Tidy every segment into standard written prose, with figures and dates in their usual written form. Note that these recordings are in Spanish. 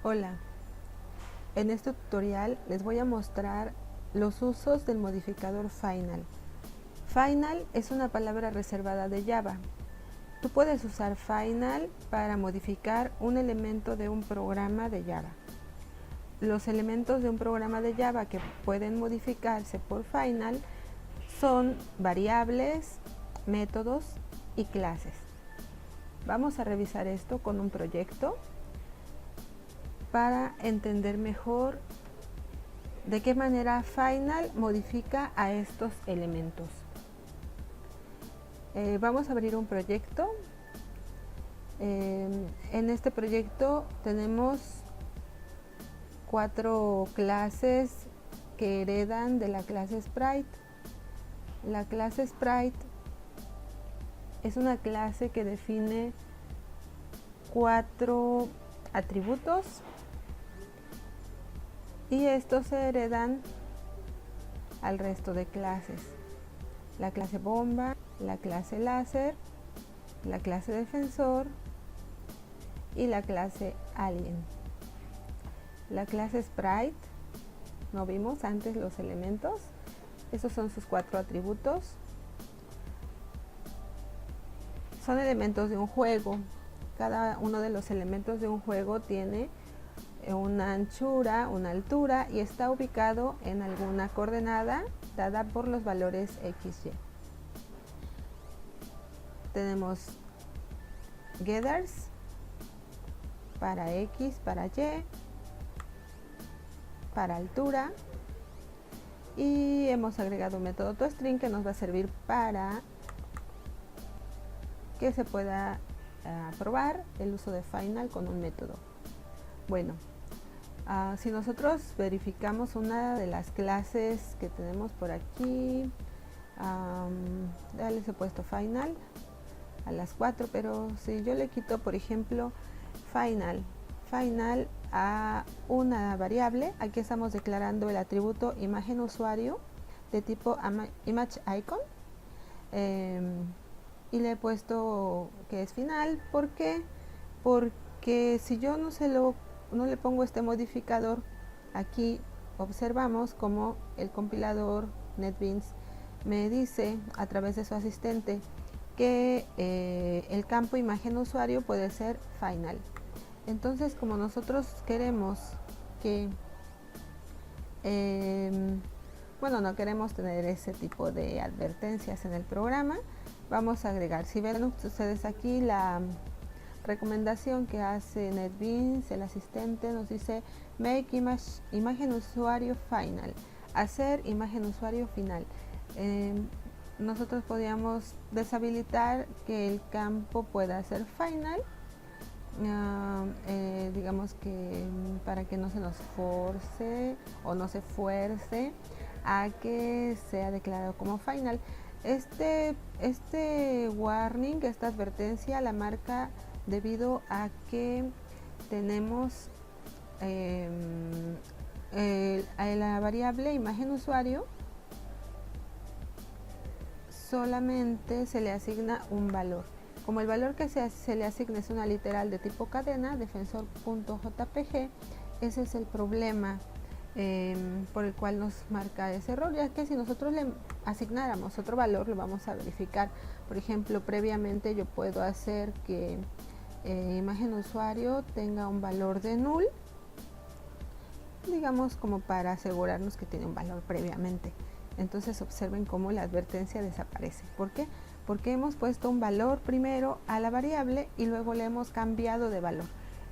Hola, en este tutorial les voy a mostrar los usos del modificador Final. Final es una palabra reservada de Java. Tú puedes usar Final para modificar un elemento de un programa de Java. Los elementos de un programa de Java que pueden modificarse por Final son variables, métodos y clases. Vamos a revisar esto con un proyecto para entender mejor de qué manera Final modifica a estos elementos. Vamos a abrir un proyecto. En este proyecto tenemos 4 clases que heredan de la clase Sprite. La clase Sprite es una clase que define 4 atributos y estos se heredan al resto de clases. La clase bomba, la clase láser, la clase defensor y la clase alien. La clase sprite, no vimos antes los elementos, esos son sus 4 atributos. Son elementos de un juego. Cada uno de los elementos de un juego tiene una anchura, una altura y está ubicado en alguna coordenada dada por los valores x, y. Tenemos getters para x, para y, para altura, y hemos agregado un método toString que nos va a servir para que se pueda probar el uso de Final con un método. Bueno, si nosotros verificamos una de las clases que tenemos por aquí, ya les he puesto Final a las 4, pero si yo le quito, por ejemplo, Final a una variable, aquí estamos declarando el atributo imagen usuario de tipo ImageIcon, y le he puesto que es final. ¿Por qué? Porque si yo no le pongo este modificador, aquí observamos como el compilador NetBeans me dice a través de su asistente que el campo imagen usuario puede ser final. Entonces, como nosotros queremos que no queremos tener ese tipo de advertencias en el programa, vamos a agregar, si ven ustedes aquí la recomendación que hace NetBeans, el asistente nos dice make imagen usuario final, hacer imagen usuario final. Nosotros podríamos deshabilitar que el campo pueda ser final, digamos que para que no se nos force o no se fuerce a que sea declarado como final. Este warning, esta advertencia la marca debido a que tenemos a la variable imagen usuario solamente se le asigna un valor. Como el valor que se le asigna es una literal de tipo cadena, defensor.jpg, ese es el problema por el cual nos marca ese error, ya que si nosotros le asignáramos otro valor, lo vamos a verificar. Por ejemplo, previamente yo puedo hacer que imagen usuario tenga un valor de null, digamos como para asegurarnos que tiene un valor previamente. Entonces observen cómo la advertencia desaparece. ¿Por qué? Porque hemos puesto un valor primero a la variable y luego le hemos cambiado de valor.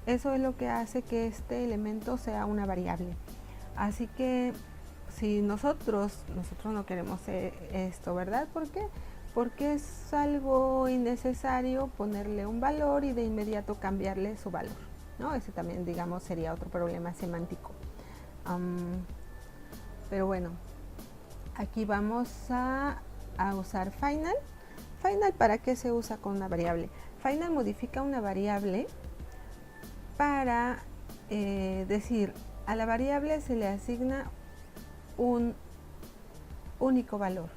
Eso es lo que hace que este elemento sea una variable. Así que si nosotros no queremos esto, ¿verdad? ¿Por qué? Porque es algo innecesario ponerle un valor y de inmediato cambiarle su valor, ¿no? Ese también, digamos, sería otro problema semántico. Pero bueno, aquí vamos a usar Final. Final, ¿para qué se usa con una variable? Final modifica una variable para decir, a la variable se le asigna un único valor.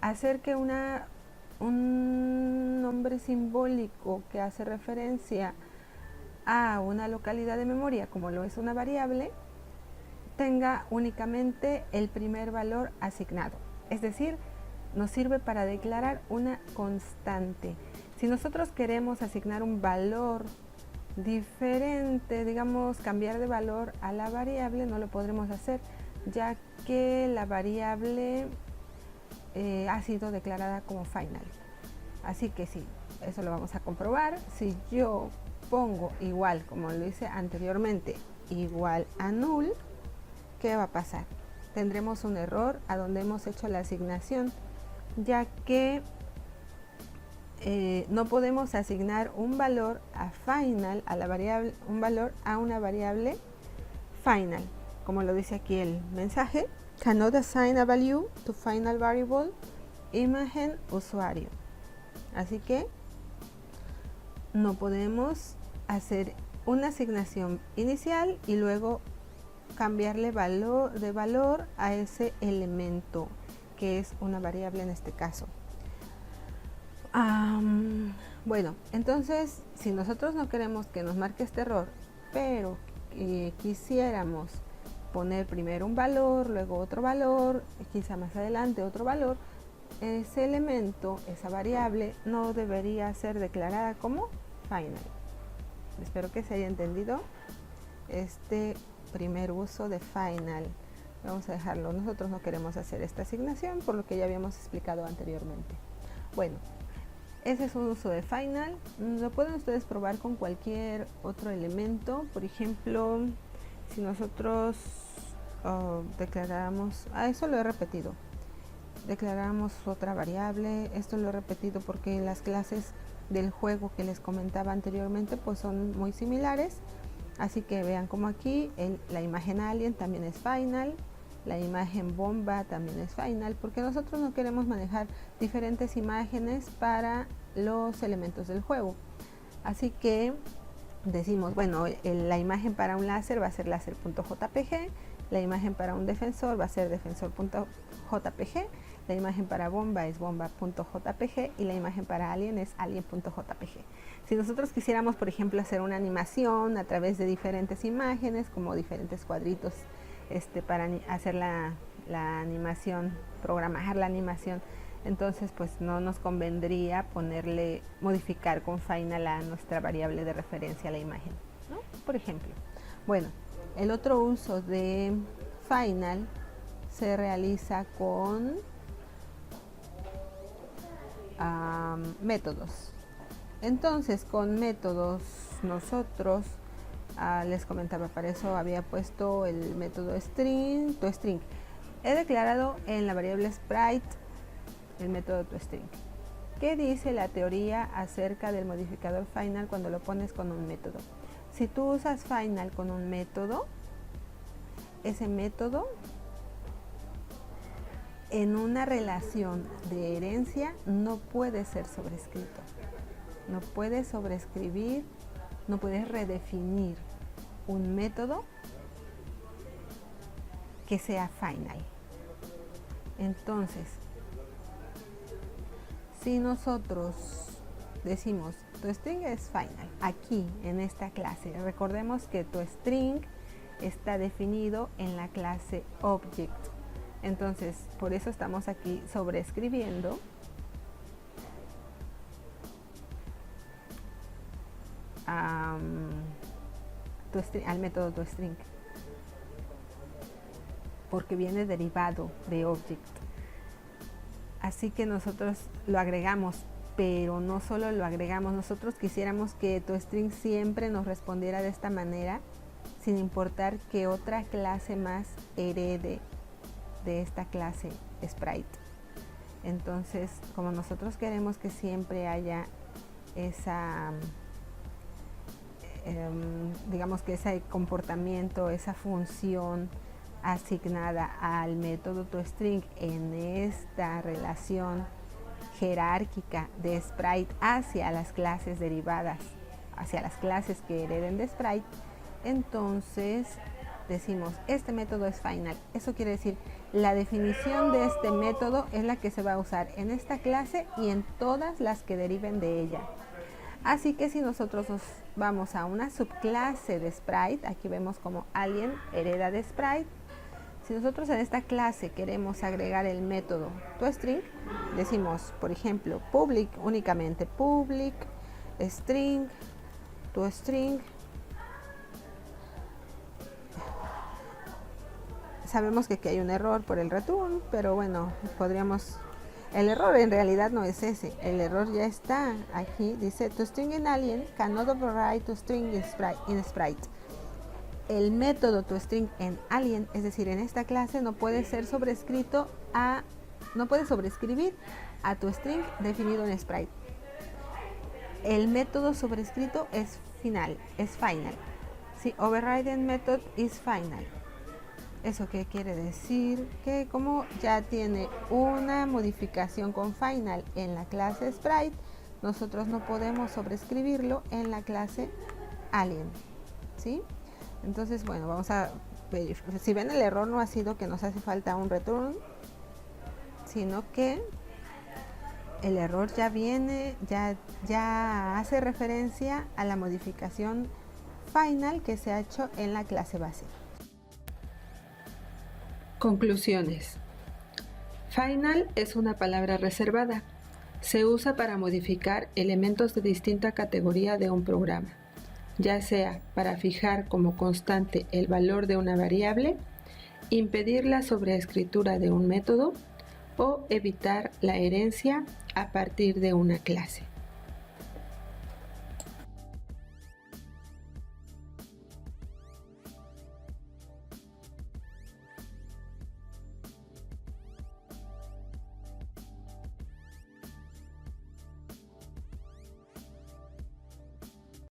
Hacer que un nombre simbólico que hace referencia a una localidad de memoria, como lo es una variable, tenga únicamente el primer valor asignado. Es decir, nos sirve para declarar una constante. Si nosotros queremos asignar un valor diferente, digamos, cambiar de valor a la variable, no lo podremos hacer, ya que la variable ha sido declarada como final. Así que sí, eso lo vamos a comprobar. Si yo pongo igual, como lo hice anteriormente, igual a null, ¿qué va a pasar? Tendremos un error a donde hemos hecho la asignación, ya que no podemos asignar un valor a final, a la variable, un valor a una variable final, como lo dice aquí el mensaje. Cannot assign a value to final variable imagen usuario. Así que no podemos hacer una asignación inicial y luego cambiarle valor a ese elemento, que es una variable en este caso. Bueno, entonces, si nosotros no queremos que nos marque este error, pero quisiéramos poner primero un valor, luego otro valor, quizá más adelante otro valor, ese elemento, esa variable, no debería ser declarada como final. Espero que se haya entendido este primer uso de final. Vamos a dejarlo. Nosotros no queremos hacer esta asignación, por lo que ya habíamos explicado anteriormente. Bueno, ese es un uso de final. Lo pueden ustedes probar con cualquier otro elemento. Por ejemplo, si nosotros declaramos, eso lo he repetido, declaramos otra variable. Esto lo he repetido porque las clases del juego que les comentaba anteriormente pues son muy similares. Así que vean como aquí la imagen alien también es final, la imagen bomba también es final, porque nosotros no queremos manejar diferentes imágenes para los elementos del juego. Así que decimos, bueno, la imagen para un láser va a ser láser.jpg, la imagen para un defensor va a ser defensor.jpg, la imagen para bomba es bomba.jpg y la imagen para alien es alien.jpg. Si nosotros quisiéramos, por ejemplo, hacer una animación a través de diferentes imágenes, como diferentes cuadritos, para hacer la animación, programar la animación, entonces pues no nos convendría modificar con final a nuestra variable de referencia a la imagen, ¿no? Por ejemplo. Bueno, el otro uso de final se realiza con métodos. Entonces, con métodos nosotros les comentaba, para eso había puesto el método string, toString. He declarado en la variable sprite el método toString. ¿Qué dice la teoría acerca del modificador final cuando lo pones con un método? Si tú usas final con un método, ese método en una relación de herencia no puede ser sobrescrito. No puedes sobreescribir, no puedes redefinir un método que sea final. Entonces, si nosotros decimos toString es final, aquí en esta clase, recordemos que toString está definido en la clase object. Entonces, por eso estamos aquí sobreescribiendo al método toString, porque viene derivado de object. Así que nosotros lo agregamos, pero no solo lo agregamos, nosotros quisiéramos que toString siempre nos respondiera de esta manera, sin importar que otra clase más herede de esta clase sprite. Entonces, como nosotros queremos que siempre haya esa digamos que ese comportamiento, esa función asignada al método toString en esta relación jerárquica de sprite hacia las clases derivadas, hacia las clases que hereden de sprite, entonces decimos, este método es final. Eso quiere decir, la definición de este método es la que se va a usar en esta clase y en todas las que deriven de ella. Así que si nosotros nos vamos a una subclase de sprite, aquí vemos como alien hereda de sprite. Si nosotros en esta clase queremos agregar el método toString, decimos, por ejemplo, public únicamente, public string toString. Sabemos que aquí hay un error por el return, pero bueno, podríamos... El error en realidad no es ese, el error ya está aquí, dice toString in alien cannot override toString in sprite. El método toString en alien, es decir, en esta clase no puede ser sobrescrito no puede sobrescribir a toString definido en sprite. El método sobrescrito es final. Sí, overriding method is final. ¿Eso qué quiere decir? Que como ya tiene una modificación con final en la clase sprite, nosotros no podemos sobreescribirlo en la clase alien, ¿sí? Entonces, bueno, vamos a ver. Si ven, el error no ha sido que nos hace falta un return, sino que el error ya viene, ya hace referencia a la modificación final que se ha hecho en la clase base. Conclusiones. Final es una palabra reservada. Se usa para modificar elementos de distinta categoría de un programa, ya sea para fijar como constante el valor de una variable, impedir la sobreescritura de un método o evitar la herencia a partir de una clase.